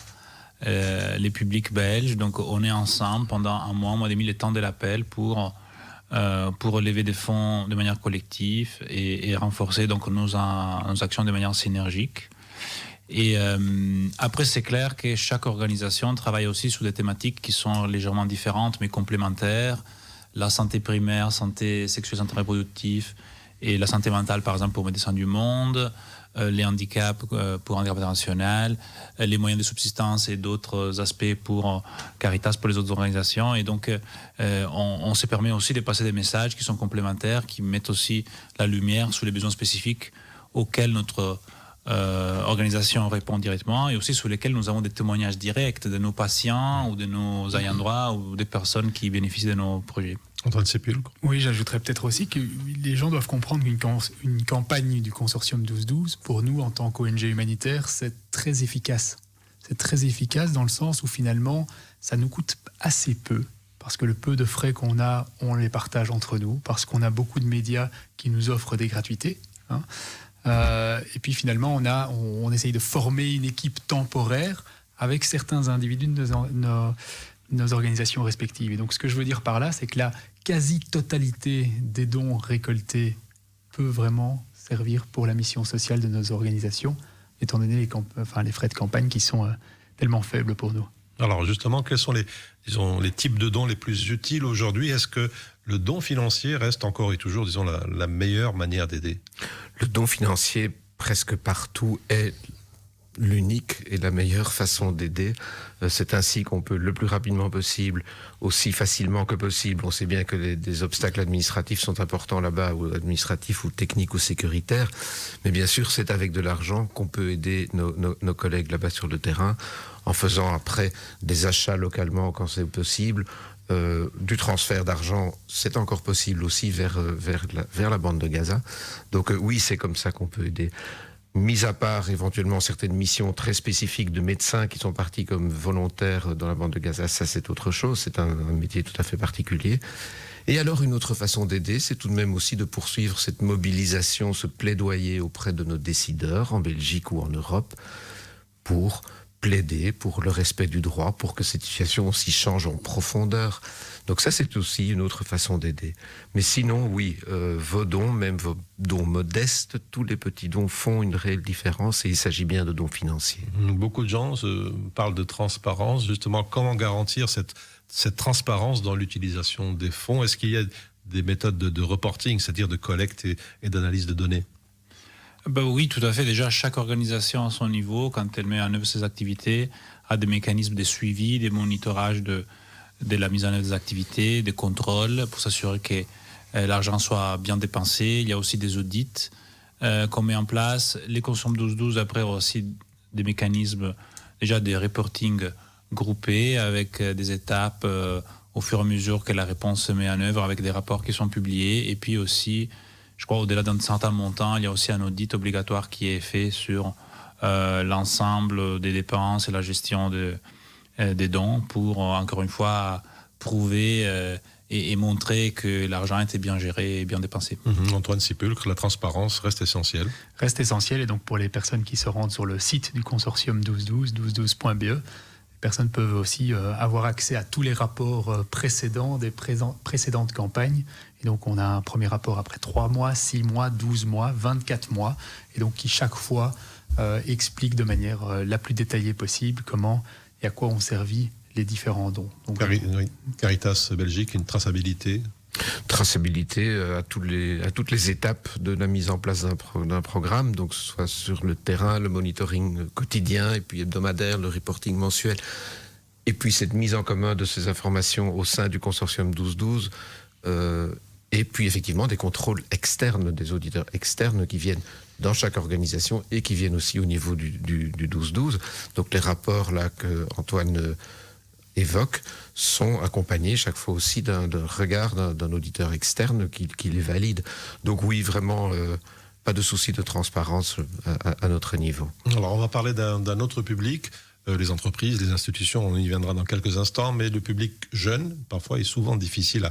les publics belges. Donc on est ensemble pendant un mois et demi, le temps de l'appel, pour lever des fonds de manière collective et renforcer donc nos actions de manière synergique. Et après, c'est clair que chaque organisation travaille aussi sur des thématiques qui sont légèrement différentes mais complémentaires. la santé primaire, santé sexuelle, santé reproductive et la santé mentale, par exemple, pour Médecins du Monde, les handicaps pour Handicap International, les moyens de subsistance et d'autres aspects pour Caritas, pour les autres organisations. Et donc, on se permet aussi de passer des messages qui sont complémentaires, qui mettent aussi la lumière sur les besoins spécifiques auxquels notre organisation répond directement et aussi sur lesquels nous avons des témoignages directs de nos patients ou de nos ayants droit ou des personnes qui bénéficient de nos projets. Antoine Sépulcre. Oui, j'ajouterais peut-être aussi que les gens doivent comprendre qu'une campagne du consortium 12-12, pour nous, en tant qu'ONG humanitaire, c'est très efficace. C'est très efficace dans le sens où finalement, ça nous coûte assez peu. Parce que le peu de frais qu'on a, on les partage entre nous. Parce qu'on a beaucoup de médias qui nous offrent des gratuités. Et puis finalement, on essaye de former une équipe temporaire avec certains individus de nos organisations respectives. Et donc ce que je veux dire par là, c'est que la quasi-totalité des dons récoltés peut vraiment servir pour la mission sociale de nos organisations, étant donné les frais de campagne qui sont tellement faibles pour nous. Alors justement, quels sont les types de dons les plus utiles aujourd'hui? Est-ce que le don financier reste encore et toujours, disons, la meilleure manière d'aider? Le don financier, presque partout, est l'unique et la meilleure façon d'aider. C'est ainsi qu'on peut le plus rapidement possible, aussi facilement que possible. On sait bien que des obstacles administratifs sont importants là-bas, ou administratifs ou techniques ou sécuritaires. Mais bien sûr, c'est avec de l'argent qu'on peut aider nos collègues là-bas sur le terrain, en faisant après des achats localement quand c'est possible. Du transfert d'argent, c'est encore possible aussi vers la bande de Gaza. Donc oui, c'est comme ça qu'on peut aider. Mis à part éventuellement certaines missions très spécifiques de médecins qui sont partis comme volontaires dans la bande de Gaza, ça c'est autre chose, c'est un métier tout à fait particulier. Et alors une autre façon d'aider, c'est tout de même aussi de poursuivre cette mobilisation, ce plaidoyer auprès de nos décideurs en Belgique ou en Europe pour plaider pour le respect du droit, pour que cette situation s'y change en profondeur. Donc ça, c'est aussi une autre façon d'aider. Mais sinon, oui, vos dons, même vos dons modestes, tous les petits dons font une réelle différence et il s'agit bien de dons financiers. Beaucoup de gens parlent de transparence. Justement, comment garantir cette transparence dans l'utilisation des fonds? Est-ce qu'il y a des méthodes de reporting, c'est-à-dire de collecte et d'analyse de données? Oui, tout à fait. Déjà, chaque organisation à son niveau, quand elle met en œuvre ses activités, a des mécanismes de suivi, des monitorages de la mise en œuvre des activités, des contrôles pour s'assurer que l'argent soit bien dépensé. Il y a aussi des audits qu'on met en place. Les Consortium 12-12, après, ont aussi des mécanismes, déjà des reporting groupés avec des étapes au fur et à mesure que la réponse se met en œuvre, avec des rapports qui sont publiés. Et puis aussi, je crois au-delà d'un certain montant, il y a aussi un audit obligatoire qui est fait sur l'ensemble des dépenses et la gestion des dons pour, encore une fois, prouver et montrer que l'argent était bien géré et bien dépensé. Antoine Sépulcre, la transparence reste essentielle. Reste essentielle, et donc pour les personnes qui se rendent sur le site du consortium 1212, 1212.be, les personnes peuvent aussi avoir accès à tous les rapports précédents des précédentes campagnes. Et donc on a un premier rapport après 3 mois, 6 mois, 12 mois, 24 mois, et donc qui chaque fois explique de manière la plus détaillée possible comment et à quoi ont servi les différents dons. Donc, Caritas Belgique, une traçabilité. Traçabilité à toutes les étapes de la mise en place d'un programme, donc ce soit sur le terrain, le monitoring quotidien et puis hebdomadaire, le reporting mensuel, et puis cette mise en commun de ces informations au sein du consortium 12-12, et puis effectivement des contrôles externes, des auditeurs externes qui viennent dans chaque organisation et qui viennent aussi au niveau du 12-12. Donc les rapports là que Antoine évoque sont accompagnés chaque fois aussi d'un regard d'un auditeur externe qui les valide. Donc oui, vraiment, pas de souci de transparence à notre niveau. Alors on va parler d'un autre public, les entreprises, les institutions, on y viendra dans quelques instants, mais le public jeune, parfois, est souvent difficile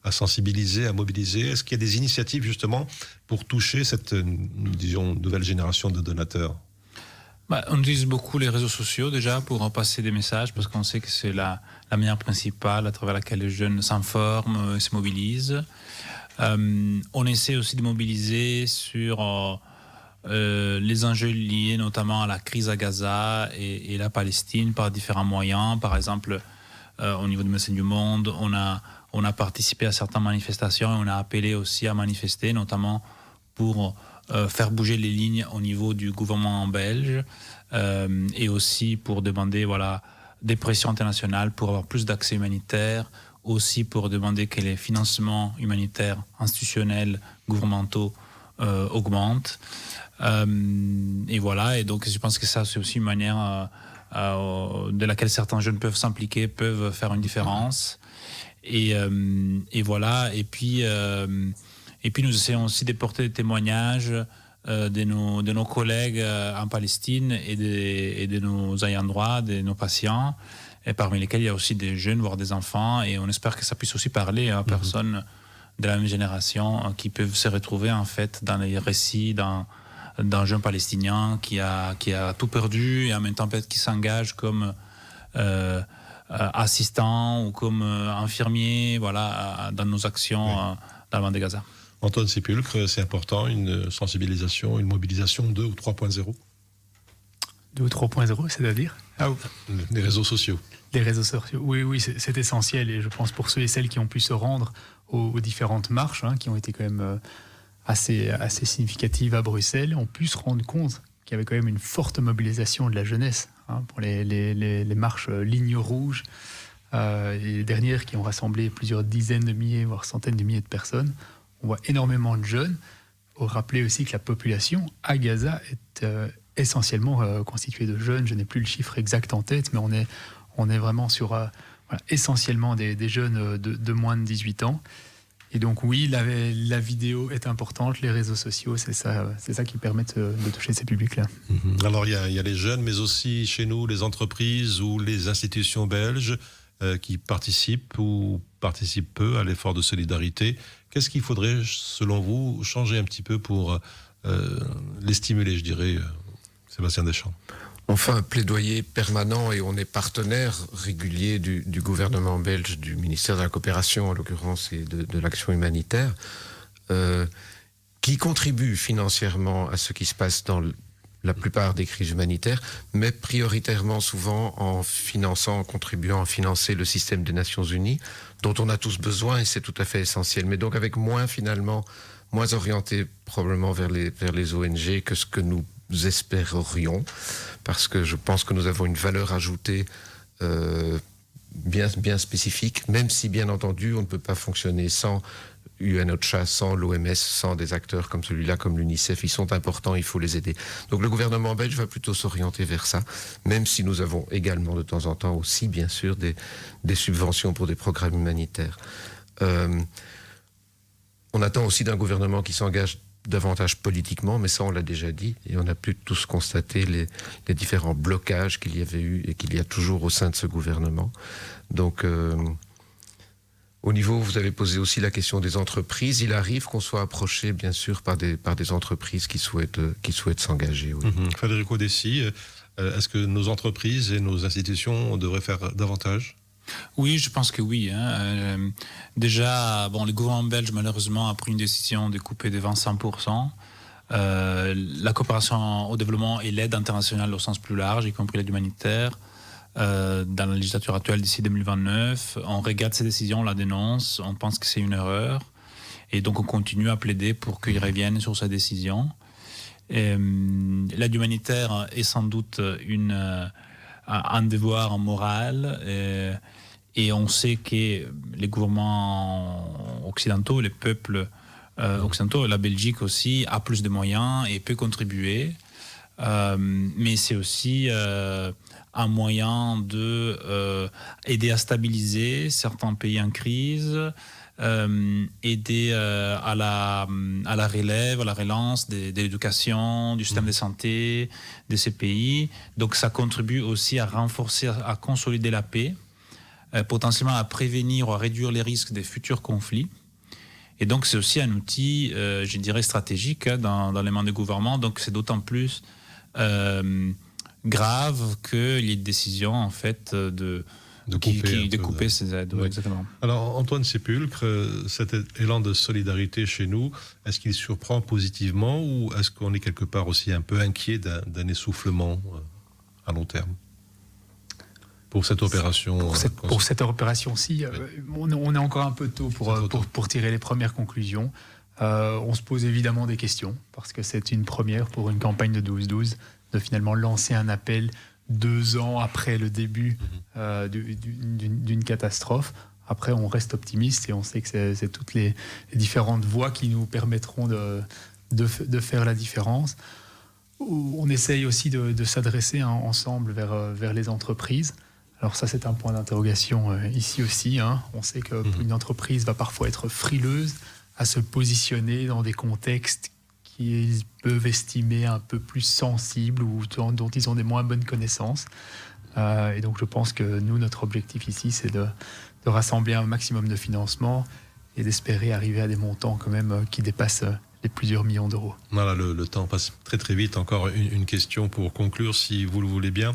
à sensibiliser, à mobiliser. Est-ce qu'il y a des initiatives justement pour toucher cette, disons, nouvelle génération de donateurs? On utilise beaucoup les réseaux sociaux déjà pour passer des messages parce qu'on sait que c'est la manière principale à travers laquelle les jeunes s'informent et se mobilisent. On essaie aussi de mobiliser sur les enjeux liés notamment à la crise à Gaza et la Palestine par différents moyens. Par exemple, au niveau du Médecins du Monde, on a participé à certaines manifestations et on a appelé aussi à manifester, notamment pour faire bouger les lignes au niveau du gouvernement belge et aussi pour demander des pressions internationales pour avoir plus d'accès humanitaire, aussi pour demander que les financements humanitaires institutionnels, gouvernementaux augmentent. Et voilà, et donc je pense que ça c'est aussi une manière de laquelle certains jeunes peuvent s'impliquer, peuvent faire une différence. Et voilà, et puis nous essayons aussi de porter des témoignages de nos collègues en Palestine et de nos ayants droit, de nos patients, et parmi lesquels il y a aussi des jeunes, voire des enfants, et on espère que ça puisse aussi parler à personnes de la même génération qui peuvent se retrouver en fait dans les récits d'un jeune palestinien qui a tout perdu et en même temps peut-être qui s'engage comme assistant ou comme infirmier, dans nos actions dans la bande de Gaza. Antoine Sépulcre, c'est important, une sensibilisation, une mobilisation 2 ou 3.0 2 ou 3.0, c'est-à-dire Les réseaux sociaux. Les réseaux sociaux, oui, c'est essentiel. Et je pense pour ceux et celles qui ont pu se rendre aux différentes marches, qui ont été quand même assez significatives à Bruxelles, ont pu se rendre compte qu'il y avait quand même une forte mobilisation de la jeunesse pour les marches lignes rouges, et les dernières qui ont rassemblé plusieurs dizaines de milliers, voire centaines de milliers de personnes. On voit énormément de jeunes. Il faut rappeler aussi que la population à Gaza est essentiellement constituée de jeunes. Je n'ai plus le chiffre exact en tête, mais on est vraiment sur essentiellement des jeunes de moins de 18 ans. Et donc oui, la vidéo est importante, les réseaux sociaux, c'est ça qui permet de toucher ces publics-là. Alors il y a les jeunes, mais aussi chez nous, les entreprises ou les institutions belges qui participent ou participent peu à l'effort de solidarité. Qu'est-ce qu'il faudrait, selon vous, changer un petit peu pour les stimuler, je dirais, Sébastien Deschamps? On fait un plaidoyer permanent et on est partenaire régulier du gouvernement belge, du ministère de la Coopération en l'occurrence et de l'action humanitaire, qui contribue financièrement à ce qui se passe dans la plupart des crises humanitaires, mais prioritairement souvent en contribuant à financer le système des Nations Unies, dont on a tous besoin et c'est tout à fait essentiel. Mais donc avec moins orienté probablement vers les ONG que ce que nous espérerions, parce que je pense que nous avons une valeur ajoutée bien spécifique, même si bien entendu on ne peut pas fonctionner sans UNOCHA, sans l'OMS, sans des acteurs comme celui-là, comme l'UNICEF. Ils sont importants, il faut les aider. Donc le gouvernement belge va plutôt s'orienter vers ça, même si nous avons également de temps en temps aussi, bien sûr, des subventions pour des programmes humanitaires. On attend aussi d'un gouvernement qui s'engage davantage politiquement, mais ça on l'a déjà dit, et on a pu tous constater les différents blocages qu'il y avait eu et qu'il y a toujours au sein de ce gouvernement. Donc au niveau, vous avez posé aussi la question des entreprises. Il arrive qu'on soit approché, bien sûr, par des entreprises qui souhaitent s'engager. Oui. Federico Dessi, est-ce que nos entreprises et nos institutions devraient faire davantage ? Oui, je pense que oui. Déjà, le gouvernement belge, malheureusement, a pris une décision de couper de 25%. La coopération au développement et l'aide internationale au sens plus large, y compris l'aide humanitaire, dans la législature actuelle d'ici 2029. On regarde ces décisions, on la dénonce, on pense que c'est une erreur. Et donc, on continue à plaider pour qu'ils reviennent sur cette décision. L'aide humanitaire est sans doute un devoir moral. Et on sait que les gouvernements occidentaux, les peuples occidentaux, la Belgique aussi, a plus de moyens et peut contribuer. Mais c'est aussi un moyen d'aider à stabiliser certains pays en crise, aider à la relève, à la relance de l'éducation, du système de santé de ces pays. Donc ça contribue aussi à renforcer, à consolider la paix, potentiellement à prévenir ou à réduire les risques des futurs conflits. Et donc c'est aussi un outil, je dirais, stratégique dans les mains du gouvernement. Donc c'est d'autant plus grave qu'il y ait une décision en fait de couper ces aides. Oui. Exactement. Alors Antoine Sépulcre, cet élan de solidarité chez nous, est-ce qu'il surprend positivement ou est-ce qu'on est quelque part aussi un peu inquiet d'un essoufflement à long terme ? pour cette opération. Pour cette opération-ci, on est encore un peu tôt pour tirer les premières conclusions. On se pose évidemment des questions, parce que c'est une première pour une campagne de 12-12, de finalement lancer un appel 2 ans après le début d'une catastrophe. Après, on reste optimiste et on sait que c'est toutes les différentes voies qui nous permettront de faire la différence. On essaye aussi de s'adresser ensemble vers les entreprises. Alors ça, c'est un point d'interrogation ici aussi. On sait qu'une entreprise va parfois être frileuse à se positionner dans des contextes qu'ils peuvent estimer un peu plus sensibles ou dont ils ont des moins bonnes connaissances. Et donc je pense que nous, notre objectif ici, c'est de rassembler un maximum de financement et d'espérer arriver à des montants quand même qui dépassent les plusieurs millions d'euros. Voilà, le temps passe très très vite. Encore une question pour conclure, si vous le voulez bien.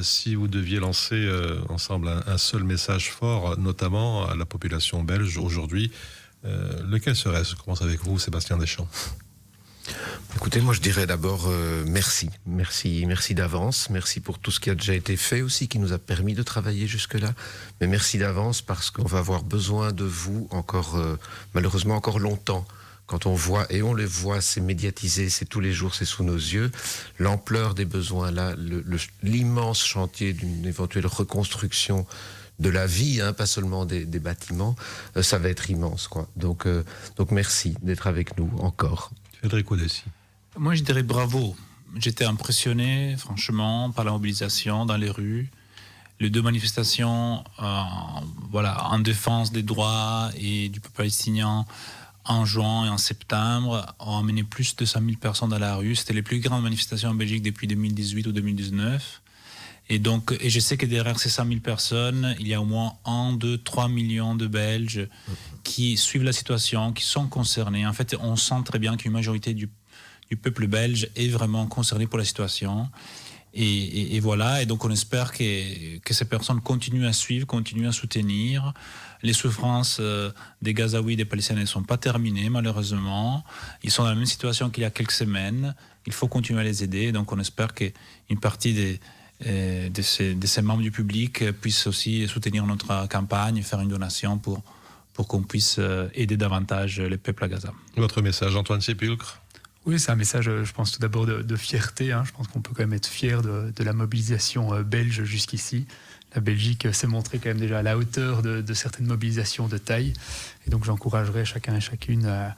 Si vous deviez lancer ensemble un seul message fort, notamment à la population belge aujourd'hui, lequel serait-ce? Je commence avec vous, Sébastien Deschamps. Écoutez, moi je dirais d'abord merci d'avance, merci pour tout ce qui a déjà été fait aussi, qui nous a permis de travailler jusque-là, mais merci d'avance parce qu'on va avoir besoin de vous encore, malheureusement encore longtemps. Quand on voit, et on le voit, c'est médiatisé, c'est tous les jours, c'est sous nos yeux, l'ampleur des besoins là, l'immense chantier d'une éventuelle reconstruction de la vie, pas seulement des bâtiments, ça va être immense, quoi. Donc merci d'être avec nous encore. Federico Dessi. Moi, je dirais bravo. J'étais impressionné, franchement, par la mobilisation dans les rues. Les 2 manifestations en défense des droits et du peuple palestinien en juin et en septembre ont amené plus de 100 000 personnes dans la rue. C'était les plus grandes manifestations en Belgique depuis 2018 ou 2019. Et je sais que derrière ces 100 000 personnes, il y a au moins 1, 2, 3 millions de Belges qui suivent la situation, qui sont concernés. En fait, on sent très bien qu'une majorité du peuple belge est vraiment concerné pour la situation. Et voilà, et donc on espère que ces personnes continuent à suivre, continuent à soutenir. Les souffrances des Gazaouis, des Palestiniens ne sont pas terminées, malheureusement. Ils sont dans la même situation qu'il y a quelques semaines. Il faut continuer à les aider. Donc on espère qu'une partie de ces membres du public puissent aussi soutenir notre campagne, faire une donation pour qu'on puisse aider davantage les peuples à Gaza. Votre message, Antoine Sépulcre? Oui, c'est un message, je pense tout d'abord de fierté. Je pense qu'on peut quand même être fier de la mobilisation belge jusqu'ici. La Belgique s'est montrée quand même déjà à la hauteur de certaines mobilisations de taille. Et donc j'encouragerais chacun et chacune à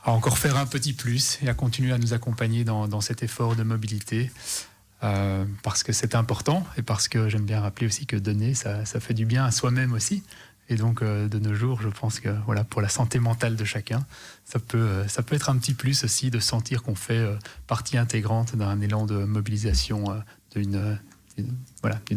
encore faire un petit plus et à continuer à nous accompagner dans cet effort de mobilité. Parce que c'est important et parce que j'aime bien rappeler aussi que donner, ça fait du bien à soi-même aussi. Et donc, de nos jours, je pense que pour la santé mentale de chacun, ça peut être un petit plus aussi de sentir qu'on fait partie intégrante d'un élan de mobilisation d'une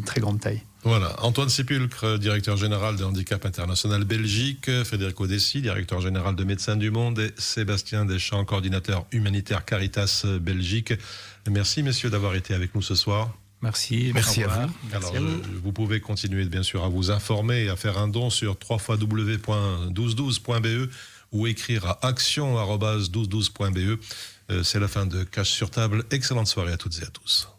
très grande taille. Voilà, Antoine Sépulcre, directeur général de Handicap International Belgique, Federico Dessi, directeur général de Médecins du Monde, et Sébastien Deschamps, coordinateur humanitaire Caritas Belgique. Merci, messieurs, d'avoir été avec nous ce soir. Merci à vous. Alors, vous pouvez continuer bien sûr à vous informer et à faire un don sur www.1212.be ou écrire à action@1212.be. C'est la fin de Cash sur table. Excellente soirée à toutes et à tous.